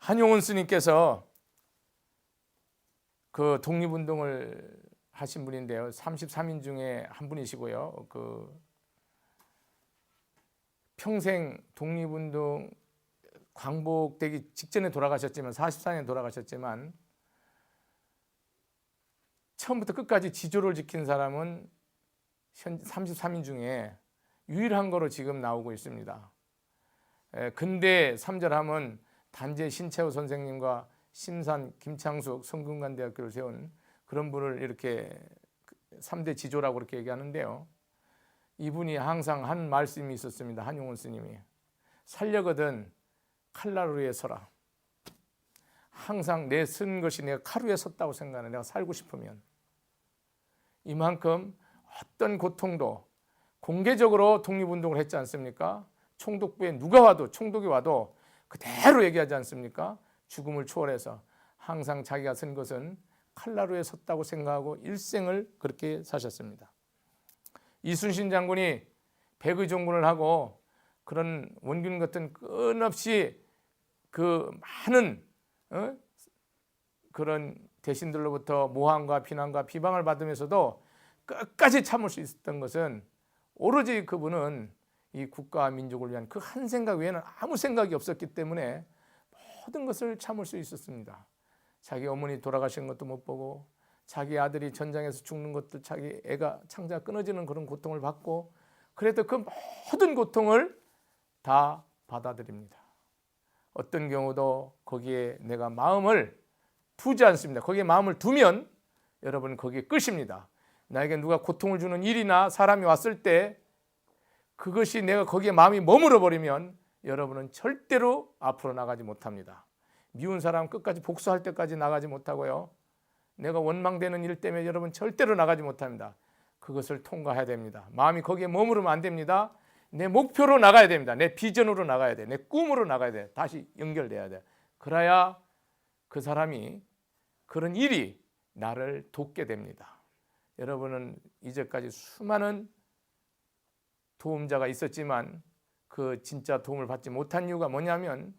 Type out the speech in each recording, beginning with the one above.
한용운 스님께서 그 독립운동을 하신 분인데요. 33인 중에 한 분이시고요. 그 평생 독립운동 광복되기 직전에 돌아가셨지만 44년에 돌아가셨지만 처음부터 끝까지 지조를 지킨 사람은 33인 중에 유일한 거로 지금 나오고 있습니다. 근대 3절하면 단재 신채호 선생님과 심산 김창숙 성균관대학교를 세운 그런 분을 이렇게 3대 지조라고 그렇게 얘기하는데요. 이분이 항상 한 말씀이 있었습니다. 한용운 스님이 살려거든 칼날 위에 서라. 항상 내 쓴 것이 내가 칼 위에 섰다고 생각하는, 내가 살고 싶으면 이만큼 어떤 고통도 공개적으로 독립운동을 했지 않습니까? 총독부에 누가 와도, 총독이 와도 그대로 얘기하지 않습니까? 죽음을 초월해서 항상 자기가 쓴 것은 칼날 위에 섰다고 생각하고 일생을 그렇게 사셨습니다. 이순신 장군이 백의종군을 하고 그런 원균 같은 끊없이 그 많은 그런 대신들로부터 모함과 비난과 비방을 받으면서도 끝까지 참을 수 있었던 것은 오로지 그분은 이 국가와 민족을 위한 그 한 생각 외에는 아무 생각이 없었기 때문에 모든 것을 참을 수 있었습니다. 자기 어머니 돌아가신 것도 못 보고 자기 아들이 전장에서 죽는 것도 자기 애가 창자가 끊어지는 그런 고통을 받고 그래도 그 모든 고통을 다 받아들입니다. 어떤 경우도 거기에 내가 마음을 두지 않습니다. 거기에 마음을 두면 여러분 거기에 끝입니다. 나에게 누가 고통을 주는 일이나 사람이 왔을 때 그것이 내가 거기에 마음이 머물러 버리면 여러분은 절대로 앞으로 나가지 못합니다. 미운 사람 끝까지 복수할 때까지 나가지 못하고요. 내가 원망되는 일 때문에 여러분 절대로 나가지 못합니다. 그것을 통과해야 됩니다. 마음이 거기에 머무르면 안 됩니다. 내 목표로 나가야 됩니다. 내 비전으로 나가야 돼. 내 꿈으로 나가야 돼. 다시 연결돼야 돼. 그래야 그 사람이 그런 일이 나를 돕게 됩니다. 여러분은 이제까지 수많은 도움자가 있었지만 그 진짜 도움을 받지 못한 이유가 뭐냐면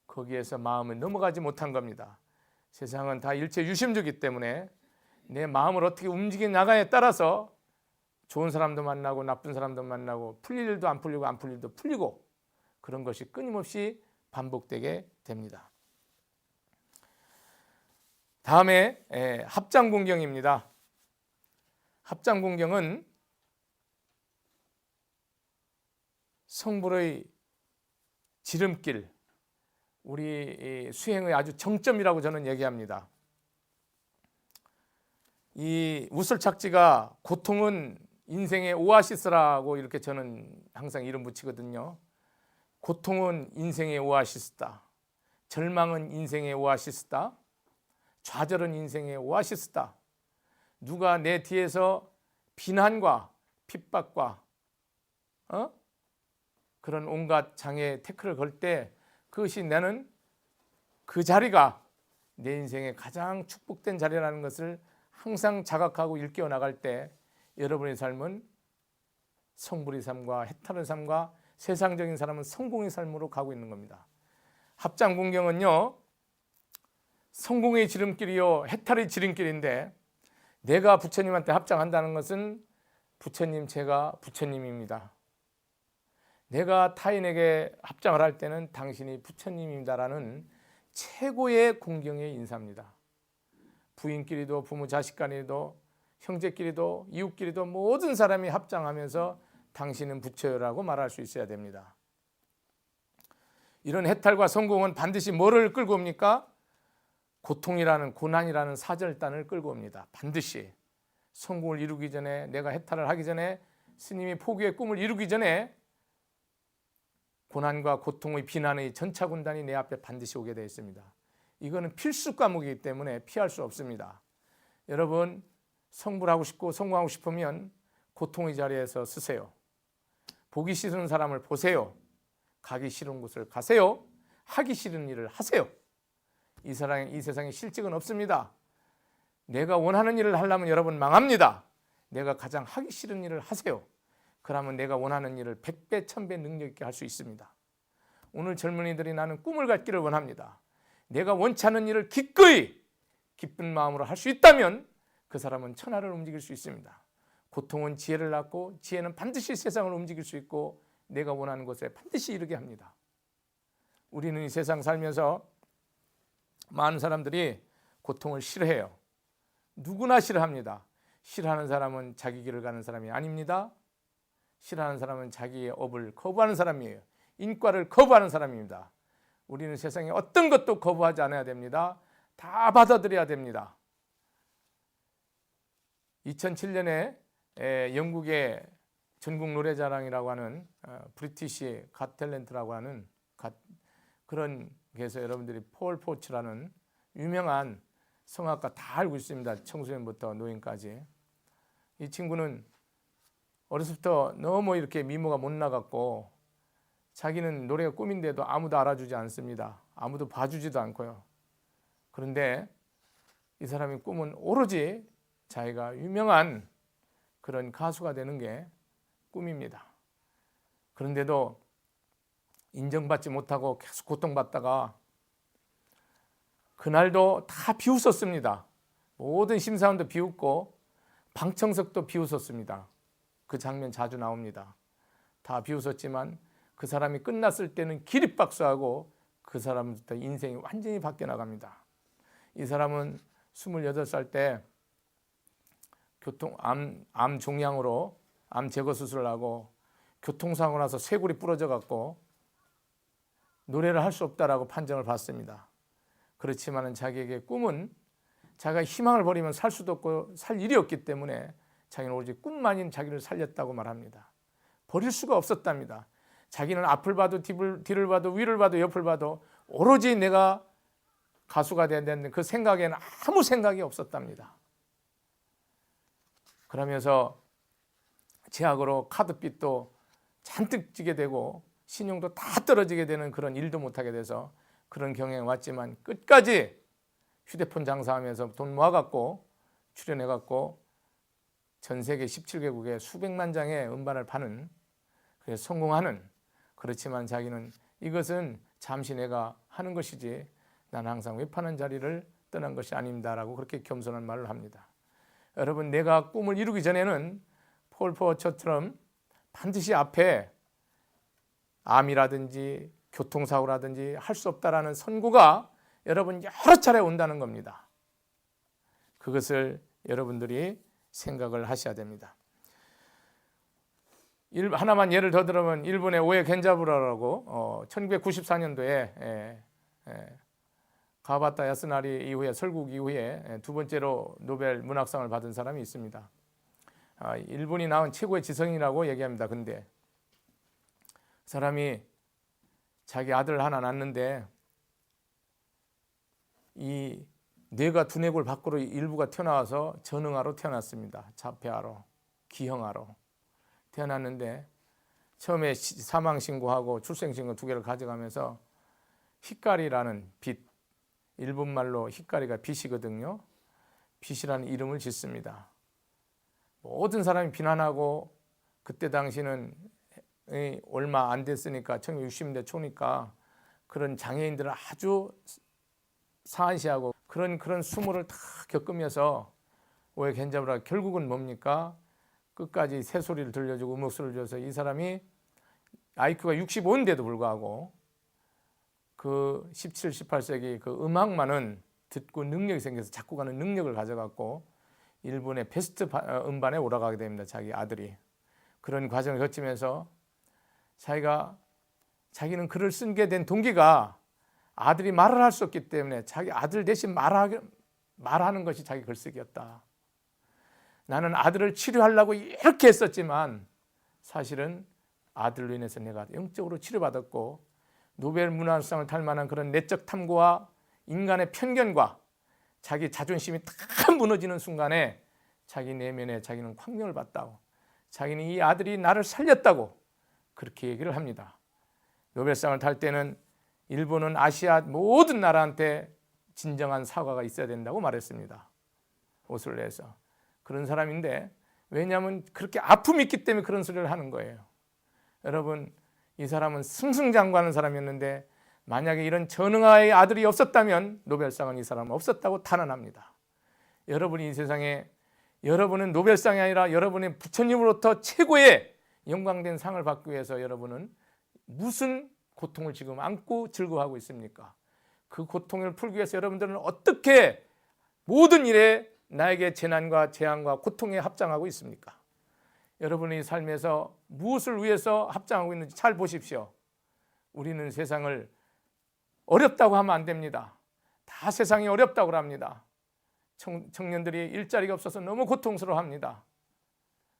거기에서 마음을 넘어가지 못한 겁니다. 세상은 다 일체 유심주기 때문에 내 마음을 어떻게 움직여 나가에 따라서 좋은 사람도 만나고 나쁜 사람도 만나고 풀릴 일도 안 풀리고 안 풀릴 일도 풀리고 그런 것이 끊임없이 반복되게 됩니다. 다음에 합장공경입니다. 합장공경은 성불의 지름길, 우리 수행의 아주 정점이라고 저는 얘기합니다. 이 우설착지가 고통은 인생의 오아시스라고 이렇게 저는 항상 이름 붙이거든요. 고통은 인생의 오아시스다. 절망은 인생의 오아시스다. 좌절은 인생의 오아시스다. 누가 내 뒤에서 비난과 핍박과 그런 온갖 장애 태클을 걸 때 그것이 나는 그 자리가 내 인생의 가장 축복된 자리라는 것을 항상 자각하고 일깨워 나갈 때 여러분의 삶은 성불의 삶과 해탈의 삶과 세상적인 사람은 성공의 삶으로 가고 있는 겁니다. 합장공경은요, 성공의 지름길이요 해탈의 지름길인데 내가 부처님한테 합장한다는 것은 부처님, 제가 부처님입니다. 내가 타인에게 합장을 할 때는 당신이 부처님입니다라는 최고의 공경의 인사입니다. 부인끼리도 부모 자식 간에도 형제끼리도 이웃끼리도 모든 사람이 합장하면서 당신은 부처라고 말할 수 있어야 됩니다. 이런 해탈과 성공은 반드시 뭐를 끌고 옵니까? 고통이라는 고난이라는 사절단을 끌고 옵니다. 반드시 성공을 이루기 전에, 내가 해탈을 하기 전에, 스님이 포교의 꿈을 이루기 전에 고난과 고통의 비난의 전차군단이 내 앞에 반드시 오게 되어 있습니다. 이거는 필수 과목이기 때문에 피할 수 없습니다. 여러분 성불하고 싶고 성공하고 싶으면 고통의 자리에서 쓰세요. 보기 싫은 사람을 보세요. 가기 싫은 곳을 가세요. 하기 싫은 일을 하세요. 이 세상에 실직은 없습니다. 내가 원하는 일을 하려면 여러분 망합니다. 내가 가장 하기 싫은 일을 하세요. 그러면 내가 원하는 일을 100배, 1000배 능력 있게 할 수 있습니다. 오늘 젊은이들이 나는 꿈을 갖기를 원합니다. 내가 원치 않는 일을 기꺼이 기쁜 마음으로 할 수 있다면 그 사람은 천하를 움직일 수 있습니다. 고통은 지혜를 낳고 지혜는 반드시 세상을 움직일 수 있고 내가 원하는 곳에 반드시 이르게 합니다. 우리는 이 세상 살면서 많은 사람들이 고통을 싫어해요. 누구나 싫어합니다. 싫어하는 사람은 자기 길을 가는 사람이 아닙니다. 싫어하는 사람은 자기의 업을 거부하는 사람이에요. 인과를 거부하는 사람입니다. 우리는 세상에 어떤 것도 거부하지 않아야 됩니다. 다 받아들여야 됩니다. 2007년에 영국의 전국 노래자랑이라고 하는 브리티시 갓 탤런트라고 하는 그런 게서 여러분들이 폴 포츠라는 유명한 성악가 다 알고 있습니다. 청소년부터 노인까지. 이 친구는 어려서부터 너무 이렇게 미모가 못 나갔고 자기는 노래가 꿈인데도 아무도 알아주지 않습니다. 아무도 봐주지도 않고요. 그런데 이 사람의 꿈은 오로지 자기가 유명한 그런 가수가 되는 게 꿈입니다. 그런데도 인정받지 못하고 계속 고통받다가 그날도 다 비웃었습니다. 모든 심사원도 비웃고 방청석도 비웃었습니다. 그 장면 자주 나옵니다. 다 비웃었지만 그 사람이 끝났을 때는 기립박수하고 그 사람부터 인생이 완전히 바뀌어 나갑니다. 이 사람은 28살 때 암 종양으로 암 제거 수술을 하고 교통사고 나서 쇄골이 부러져 갖고 노래를 할 수 없다라고 판정을 받습니다. 그렇지만은 자기에게 꿈은 자기가 희망을 버리면 살 수도 없고 살 일이 없기 때문에 자기는 오로지 꿈만인 자기를 살렸다고 말합니다. 버릴 수가 없었답니다. 자기는 앞을 봐도 뒤를 봐도 위를 봐도 옆을 봐도 오로지 내가 가수가 돼야 되는데 그 생각에는 아무 생각이 없었답니다. 그러면서 제약으로 카드빚도 잔뜩 지게 되고 신용도 다 떨어지게 되는 그런 일도 못하게 돼서 그런 경향이 왔지만 끝까지 휴대폰 장사하면서 돈 모아갖고 출연해갖고 전 세계 17개국에 수백만 장의 음반을 파는, 그래서 성공하는, 그렇지만 자기는 이것은 잠시 내가 하는 것이지 난 항상 외판한 자리를 떠난 것이 아닙니다라고 그렇게 겸손한 말을 합니다. 여러분, 내가 꿈을 이루기 전에는 폴 포처처럼 반드시 앞에 암이라든지 교통사고라든지 할 수 없다라는 선고가 여러분 여러 차례 온다는 겁니다. 그것을 여러분들이 생각을 하셔야 됩니다. 하나만 예를 더 들면 일본의 오에 겐자부라라고 1994년도에 가바타 야스나리 이후에 설국 이후에 두 번째로 노벨 문학상을 받은 사람이 있습니다. 일본이 낳은 최고의 지성이라고 얘기합니다. 근데 사람이 자기 아들 하나 낳는데 이 뇌가 두뇌골 밖으로 일부가 튀어나와서 전응아로 태어났습니다. 자폐아로, 기형아로 태어났는데 처음에 사망신고하고 출생신고 두 개를 가져가면서 히카리라는 빛, 일본말로 히카리가 빛이거든요. 빛이라는 이름을 짓습니다. 모든 사람이 비난하고 그때 당시는 얼마 안 됐으니까 1960년대 초니까 그런 장애인들을 아주 상한시하고 그런 수모를 다 겪으면서 오에 겐자부라 결국은 뭡니까? 끝까지 새소리를 들려주고 음악소리를 줘서 이 사람이 IQ가 65인데도 불구하고 그 17, 18세기 그 음악만은 듣고 능력이 생겨서 자꾸 가는 능력을 가져갔고 일본의 베스트 음반에 올라가게 됩니다. 자기 아들이. 그런 과정을 거치면서 자기는 글을 쓰게 된 동기가 아들이 말을 할 수 없기 때문에 자기 아들 대신 말하는 것이 자기 글쓰기였다. 나는 아들을 치료하려고 이렇게 했었지만 사실은 아들로 인해서 내가 영적으로 치료받았고 노벨 문학상을 탈 만한 그런 내적 탐구와 인간의 편견과 자기 자존심이 다 무너지는 순간에 자기 내면에 자기는 광명을 받다고, 자기는 이 아들이 나를 살렸다고 그렇게 얘기를 합니다. 노벨상을 탈 때는 일본은 아시아 모든 나라한테 진정한 사과가 있어야 된다고 말했습니다. 옷을 내서. 그런 사람인데 왜냐하면 그렇게 아픔이 있기 때문에 그런 소리를 하는 거예요. 여러분, 이 사람은 승승장구하는 사람이었는데 만약에 이런 전능아의 아들이 없었다면 노벨상은 이 사람은 없었다고 탄원합니다. 여러분이 이 세상에 여러분은 노벨상이 아니라 여러분의 부처님으로부터 최고의 영광된 상을 받기 위해서 여러분은 무슨 고통을 지금 안고 즐거워하고 있습니까? 그 고통을 풀기 위해서 여러분들은 어떻게 모든 일에 나에게 재난과 재앙과 고통에 합장하고 있습니까? 여러분의 삶에서 무엇을 위해서 합장하고 있는지 잘 보십시오. 우리는 세상을 어렵다고 하면 안 됩니다. 다 세상이 어렵다고 합니다. 청년들이 일자리가 없어서 너무 고통스러워합니다.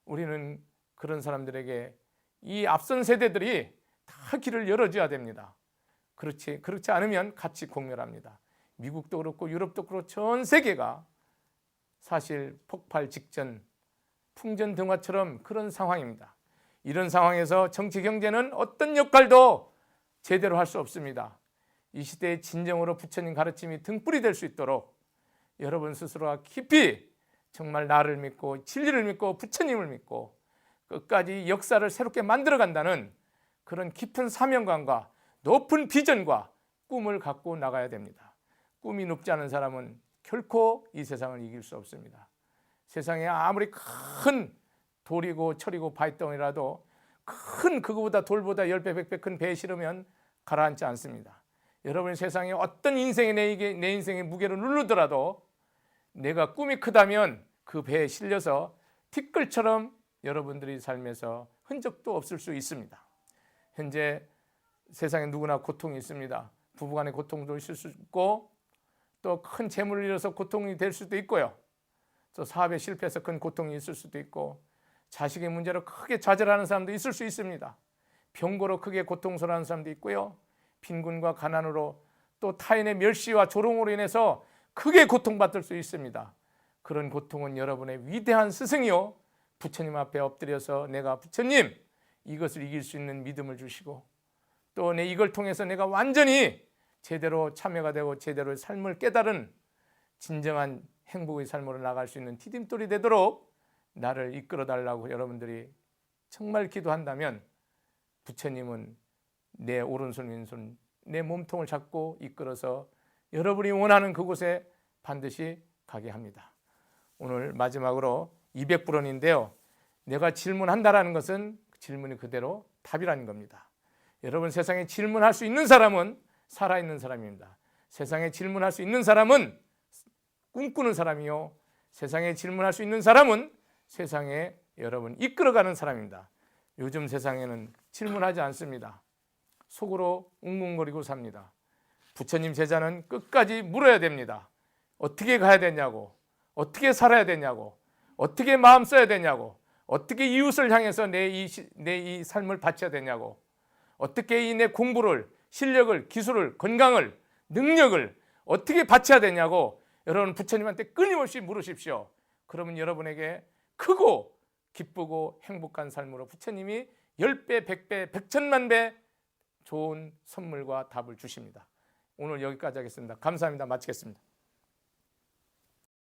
우리는 그런 사람들에게 이 앞선 세대들이 다 길을 열어줘야 됩니다. 그렇지 않으면 같이 공멸합니다. 미국도 그렇고 유럽도 그렇고 전 세계가 사실 폭발 직전 풍전등화처럼 그런 상황입니다. 이런 상황에서 정치 경제는 어떤 역할도 제대로 할 수 없습니다. 이 시대에 진정으로 부처님 가르침이 등불이 될 수 있도록 여러분 스스로가 깊이 정말 나를 믿고 진리를 믿고 부처님을 믿고 끝까지 역사를 새롭게 만들어간다는 그런 깊은 사명감과 높은 비전과 꿈을 갖고 나가야 됩니다. 꿈이 높지 않은 사람은 결코 이 세상을 이길 수 없습니다. 세상에 아무리 큰 돌이고 철이고 바위덩이라도 큰 그거보다 돌보다 10배 100배 큰 배에 실으면 가라앉지 않습니다. 여러분 세상에 어떤 인생이 내 인생의 무게를 누르더라도 내가 꿈이 크다면 그 배에 실려서 티끌처럼 여러분들이 삶에서 흔적도 없을 수 있습니다. 현재 세상에 누구나 고통이 있습니다. 부부간의 고통도 있을 수 있고 또 큰 재물을 잃어서 고통이 될 수도 있고요. 또 사업에 실패해서 큰 고통이 있을 수도 있고 자식의 문제로 크게 좌절하는 사람도 있을 수 있습니다. 병고로 크게 고통스러워하는 사람도 있고요. 빈곤과 가난으로 또 타인의 멸시와 조롱으로 인해서 크게 고통받을 수 있습니다. 그런 고통은 여러분의 위대한 스승이요 부처님 앞에 엎드려서 내가 부처님 이것을 이길 수 있는 믿음을 주시고 또 이걸 통해서 내가 완전히 제대로 참여가 되고 제대로 삶을 깨달은 진정한 행복의 삶으로 나갈 수 있는 디딤돌이 되도록 나를 이끌어 달라고 여러분들이 정말 기도한다면 부처님은 내 오른손 왼손 내 몸통을 잡고 이끌어서 여러분이 원하는 그곳에 반드시 가게 합니다. 오늘 마지막으로 200불원인데요. 내가 질문한다라는 것은 질문이 그대로 답이라는 겁니다. 여러분 세상에 질문할 수 있는 사람은 살아있는 사람입니다. 세상에 질문할 수 있는 사람은 꿈꾸는 사람이요. 세상에 질문할 수 있는 사람은 세상에 여러분 이끌어가는 사람입니다. 요즘 세상에는 질문하지 않습니다. 속으로 웅웅거리고 삽니다. 부처님 제자는 끝까지 물어야 됩니다. 어떻게 가야 되냐고, 어떻게 살아야 되냐고, 어떻게 마음 써야 되냐고, 어떻게 이웃을 향해서 내 이 삶을 바쳐야 되냐고, 어떻게 이 내 공부를, 실력을, 기술을, 건강을, 능력을 어떻게 바쳐야 되냐고 여러분 부처님한테 끊임없이 물으십시오. 그러면 여러분에게 크고 기쁘고 행복한 삶으로 부처님이 10배, 100배, 100천만 배 좋은 선물과 답을 주십니다. 오늘 여기까지 하겠습니다. 감사합니다. 마치겠습니다.